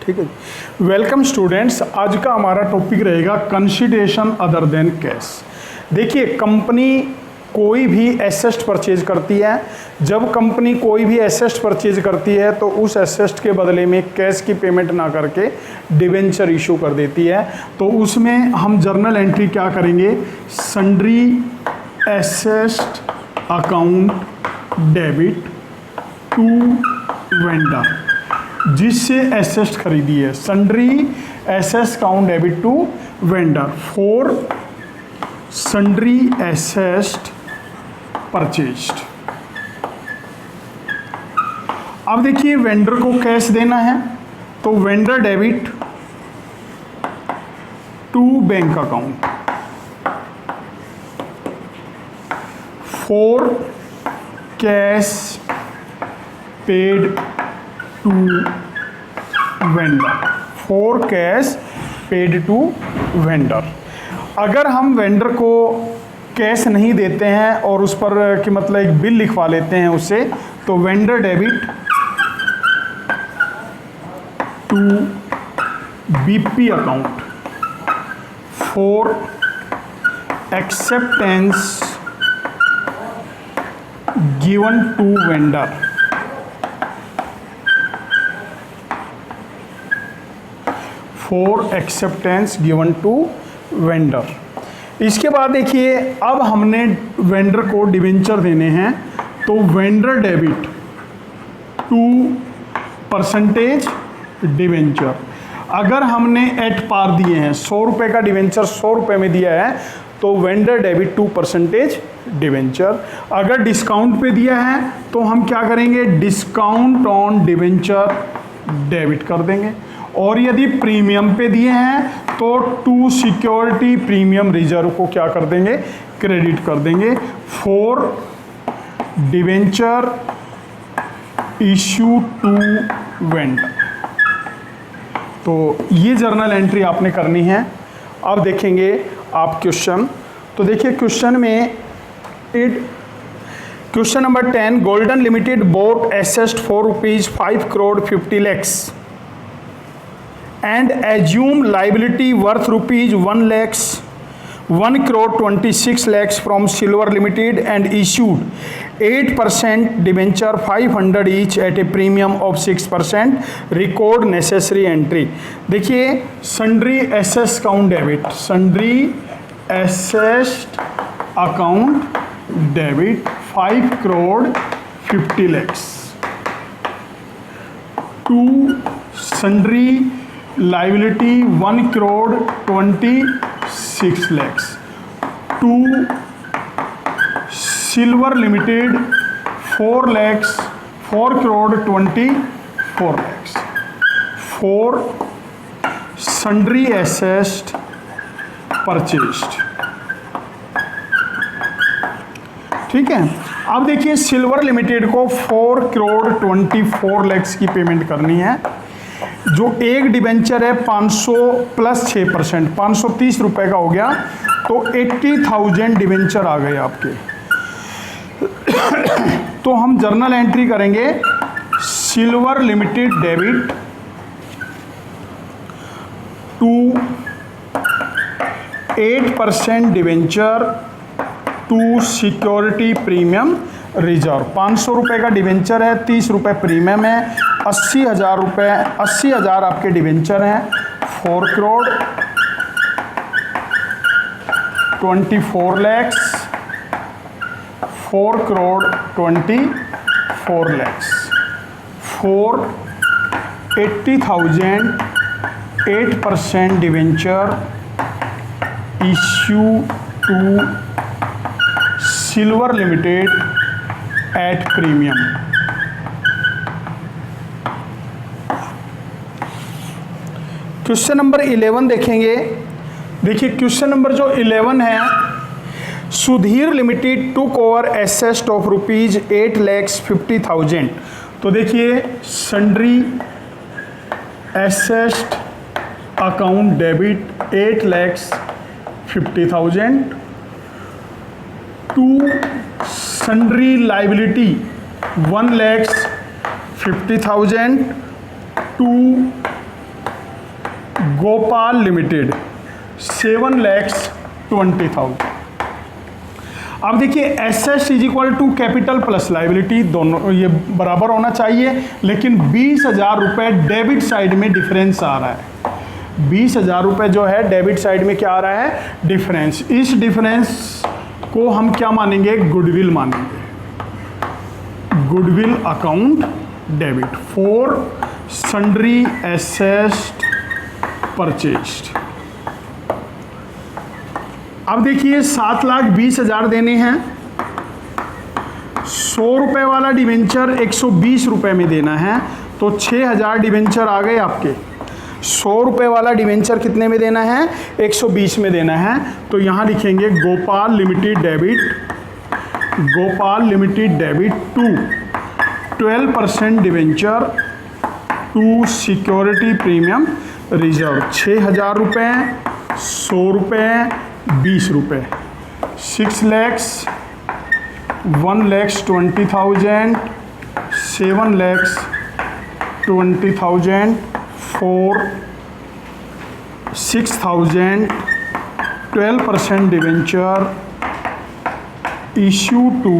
ठीक है। Welcome students, आज का हमारा टॉपिक रहेगा कंसीडरेशन अदर देन कैश। देखिए, कंपनी कोई भी एसेट परचेज करती है। जब कंपनी कोई भी एसेट परचेज करती है तो उस एसेट के बदले में कैश की पेमेंट ना करके डिवेंचर इशू कर देती है। तो उसमें हम जर्नल एंट्री क्या करेंगे, sundry asset account debit to vendor, जिससे एसेट खरीदी है। Sundry asset account debit to vendor for sundry asset purchased. अब देखिए, वेंडर को कैश देना है तो vendor debit to bank account for cash paid to vendor, for cash paid to vendor. अगर हम वेंडर को कैश नहीं देते हैं और उस पर कि मतलब एक बिल लिखवा लेते हैं उससे, तो vendor debit to BP account for acceptance given to vendor, for acceptance given to vendor. इसके बाद देखिए, अब हमने वेंडर को डिवेंचर देने हैं तो vendor debit to percentage debenture. अगर हमने एट पार दिए हैं, 100 रुपये का डिवेंचर 100 रुपये में दिया है तो vendor debit to percentage debenture. अगर डिस्काउंट पे दिया है तो हम क्या करेंगे, डिस्काउंट ऑन डिवेंचर डेबिट कर देंगे। और यदि प्रीमियम पे दिए हैं तो टू सिक्योरिटी प्रीमियम रिजर्व को क्या कर देंगे, क्रेडिट कर देंगे for debenture issue to vendor. तो ये जर्नल एंट्री आपने करनी है। अब देखेंगे आप क्वेश्चन। तो देखिए, क्वेश्चन में question number 10, golden limited boat asset for ₹5 crore 50 lakhs and assume liability worth ₹1 crore 26 lakhs from Silver Limited and issued 8% debenture 500 each at a premium of 6%. Record necessary entry. देखिए, sundry assets account debit, sundry assets account debit 5 crore 50 lakhs to sundry liability 1 crore 26 lakhs to Silver Limited 4 crore 24 lakhs for sundry assets purchased। ठीक है। अब देखिए, silver limited को 4 crore 24 lakhs की payment करनी है। जो एक डिबेंचर है 500 प्लस 6%, 530 रुपये का हो गया, तो 80,000 डिबेंचर आ गए आपके। तो हम जर्नल एंट्री करेंगे, silver limited debit to 8% debenture to security premium reserve. 500 रुपये का डिबेंचर है, 30 रुपये प्रीमियम है, 80,000 रुपये, 80,000 आपके डिबेंचर हैं। 4 crore 24 lakhs, 4 crore 24 lakhs for 80,000 8% debenture issue to silver limited at premium. Question number 11 देखेंगे। देखिए, क्वेश्चन नंबर जो 11 है, Sudhir limited took over asset of ₹8,50,000। तो देखिए, sundry asset account debit 8,50,000 to sundry liability 1,50,000 to Gopal limited 7,20,000। अब देखिए assets is equal to capital plus liability, दोनों ये बराबर होना चाहिए, लेकिन 20,000 रुपये डेबिट साइड में डिफरेंस आ रहा है। 20,000 रुपये जो है डेबिट साइड में क्या आ रहा है, डिफरेंस। इस डिफरेंस को हम क्या मानेंगे, गुडविल मानेंगे, goodwill account debit for sundry assets purchased. अब देखिए 7,20,000 देने हैं, 100 रुपये वाला डिवेंचर 120 रुपये में देना है, तो 6,000 डिवेंचर आ गए आपके। 100 रुपये वाला डिवेंचर कितने में देना है, 120 में देना है, तो यहाँ लिखेंगे Gopal limited debit, Gopal limited debit to 12% debenture to security premium reserve. 6,000 रुपये, 100 रुपये, 20 रुपये, 6 lakhs, 1,20,000, 7,20,000 for 6,000, 12% debenture issue to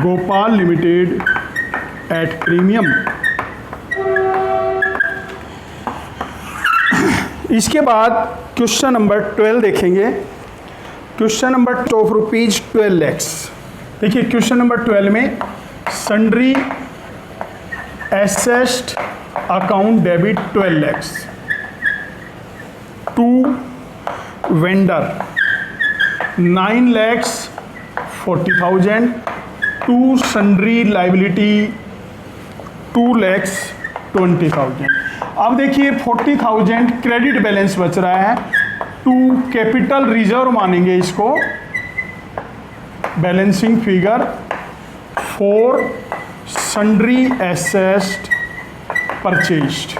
Gopal Limited at premium। इसके बाद क्वेश्चन नंबर 12 देखेंगे। Question number of rupees 12 lakhs। देखिए क्वेश्चन नंबर 12 में sundry asset account debit 12 lakhs to vendor 9,40,000 to sundry liability 2,20,000। अब देखिए 40,000 क्रेडिट बैलेंस बच रहा है, टू कैपिटल रिजर्व मानेंगे इसको, balancing figure for sundry asset purchased.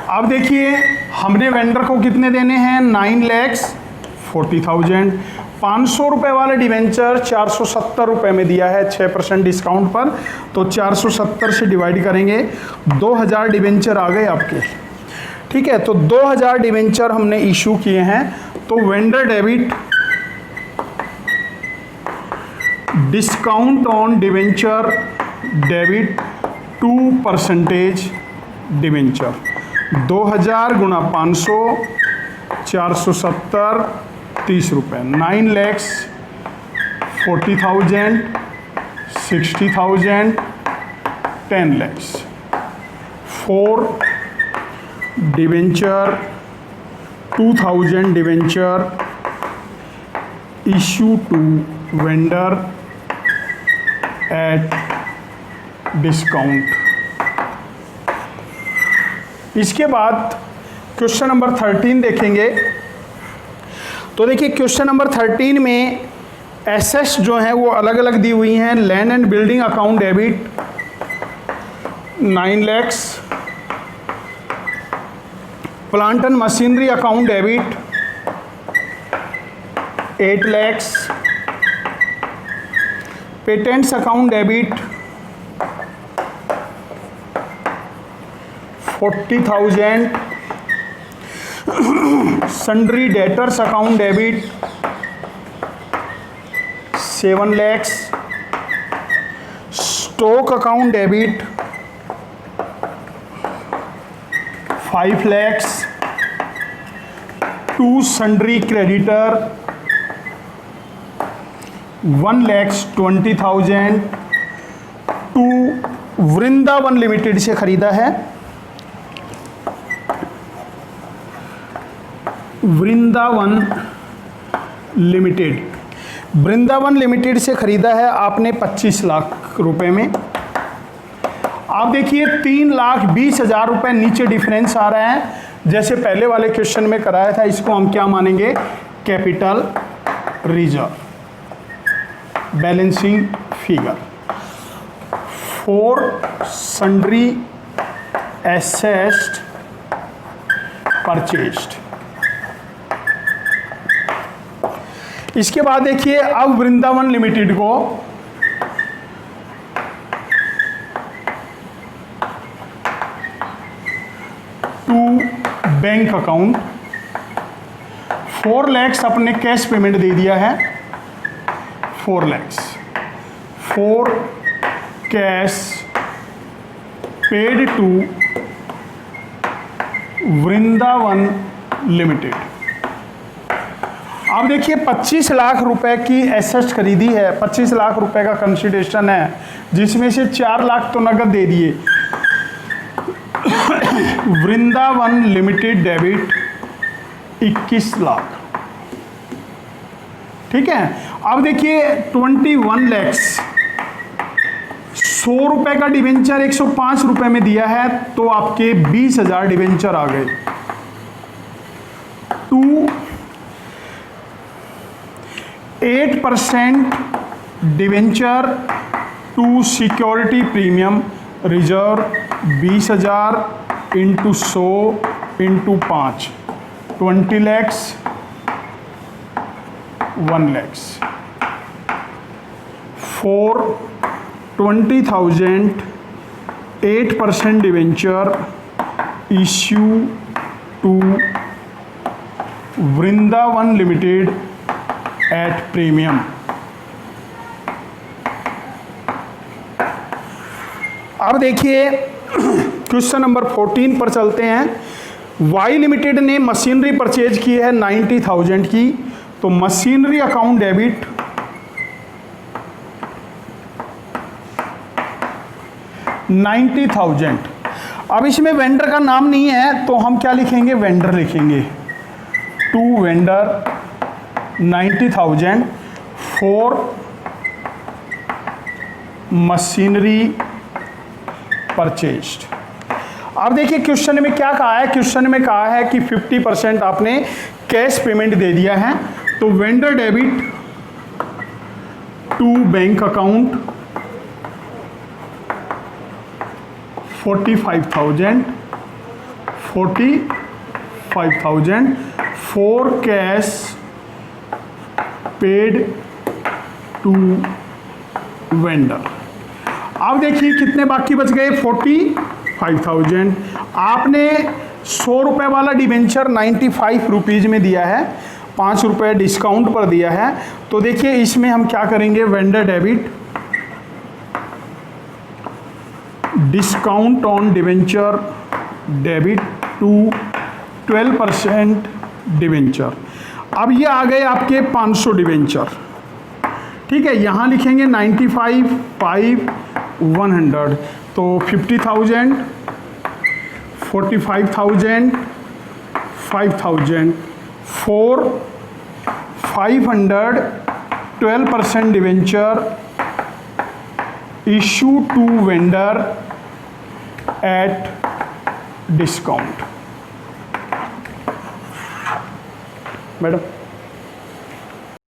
अब देखिए हमने वेंडर को कितने देने हैं, 9,40,000। 500 रुपये वाला डिवेंचर 470 रुपये में दिया है 6% डिस्काउंट पर, तो 470 से डिवाइड करेंगे, 2,000 डिवेंचर आ गए आपके। ठीक है, तो 2,000 डिवेंचर हमने इशू किए हैं, तो vendor debit discount on debenture debit 2% debenture, 2,000 गुना 500, 470, 30 रुपये, 9,40,000, 60,000, 10 lakhs for debenture 2,000 debenture issue to vendor at discount. इसके बाद क्वेश्चन नंबर 13 देखेंगे। तो देखिए क्वेश्चन नंबर 13 में एसेट्स जो हैं वो अलग अलग दी हुई हैं। Land and building account debit 9 lakhs, plant and machinery account debit 8 lakhs, patents account debit 40,000, sundry debtors account debit 7 lakhs, stock account debit 5 lakhs, to sundry creditor 1,20,000 to Vrindavan limited से खरीदा है, वृंदावन लिमिटेड, वृंदावन लिमिटेड से खरीदा है आपने 25 लाख रुपए में। आप देखिए 3,20,000 रुपये नीचे डिफरेंस आ रहा है, जैसे पहले वाले क्वेश्चन में कराया था। इसको हम क्या मानेंगे, capital reserve, balancing figure for sundry asset purchased. इसके बाद देखिए अब वृंदावन लिमिटेड को बैंक अकाउंट, 4 lakhs अपने कैश पेमेंट दे दिया है, 4 lakhs, 4 cash paid to Vrindavan limited. अब देखिए 25 लाख रुपए की एसेट खरीदी है, 25 लाख रुपए का कंसिडरेशन है, जिसमें से 4 लाख तो नगद दे दिए। वृंदावन लिमिटेड डेबिट 21 लाख, ठीक है। अब देखिए 21 लैक्स, 100 रुपए का डिवेंचर 105 रुपए में दिया है, तो आपके 20,000 डिवेंचर आ गए। 8% debenture to security premium reserve 20,000 into 100 into 5, 20 lakhs, 1 lakhs. 4 20,000 8% debenture issue to Vrindavan limited at premium. अब देखिए क्वेश्चन नंबर 14 पर चलते हैं। वाई लिमिटेड ने मशीनरी परचेज की है 90,000 की, तो मशीनरी अकाउंट डेबिट 90,000। अब इसमें वेंडर का नाम नहीं है, तो हम क्या लिखेंगे, वेंडर लिखेंगे। To vendor 90,000 for machinery purchased. अब देखिए क्वेश्चन में क्या कहा है, क्वेश्चन में कहा है कि 50% आपने कैश पेमेंट दे दिया है, तो vendor debit to bank account 45,000 for cash paid to vendor. अब देखिए कितने बाकी बच गए, 45,000। आपने 100 रुपये वाला डिवेंचर 95 रुपीज़ में दिया है, 5 रुपये डिस्काउंट पर दिया है, तो देखिए इसमें हम क्या करेंगे, vendor debit discount on debenture debit to 12% debenture. अब ये आ गए आपके 500 डिवेंचर, ठीक है। यहाँ लिखेंगे 95 5 100, तो 50,000 45,000 5,000 4 500 12% debenture issue to vendor at discount. Madam